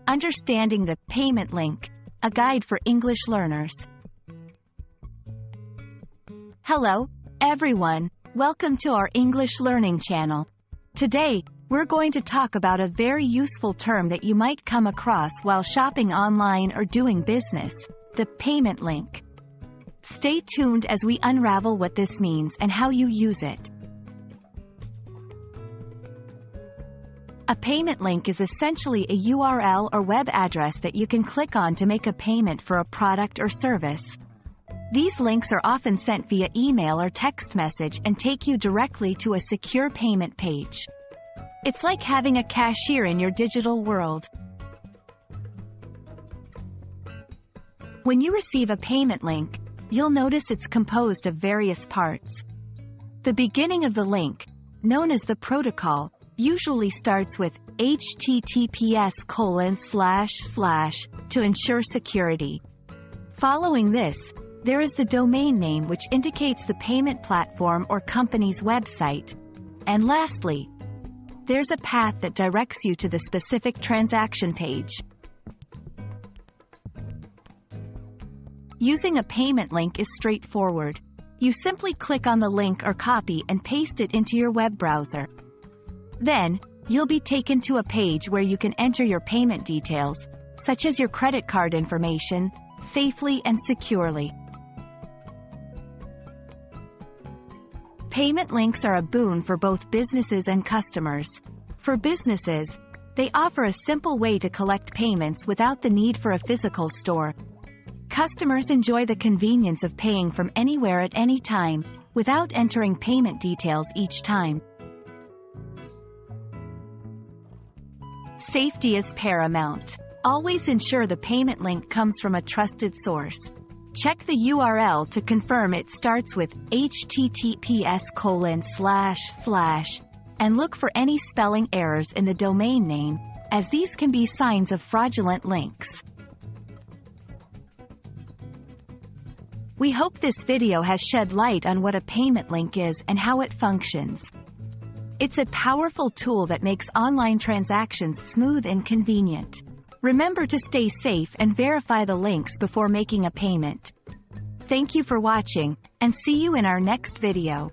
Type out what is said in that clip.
Understanding the Payment Link, a guide for English learners. Hello, everyone. Welcome to our English learning channel. Today, we're going to talk about a very useful term that you might come across while shopping online or doing business, the payment link. Stay tuned as we unravel what this means and how you use it. A payment link is essentially a URL or web address that you can click on to make a payment for a product or service. These links are often sent via email or text message and take you directly to a secure payment page. It's like having a cashier in your digital world. When you receive a payment link, you'll notice it's composed of various parts. The beginning of the link, known as the protocol, usually starts with https:// to ensure security. Following this, there is the domain name, which indicates the payment platform or company's website. And lastly, there's a path that directs you to the specific transaction page. Using a payment link is straightforward. You simply click on the link or copy and paste it into your web browser. Then, you'll be taken to a page where you can enter your payment details, such as your credit card information, safely and securely. Payment links are a boon for both businesses and customers. For businesses, they offer a simple way to collect payments without the need for a physical store. Customers enjoy the convenience of paying from anywhere at any time, without entering payment details each time. Safety is paramount. Always ensure the payment link comes from a trusted source. Check the URL to confirm it starts with https:// and look for any spelling errors in the domain name, as these can be signs of fraudulent links. We hope this video has shed light on what a payment link is and how it functions. It's a powerful tool that makes online transactions smooth and convenient. Remember to stay safe and verify the links before making a payment. Thank you for watching, and see you in our next video.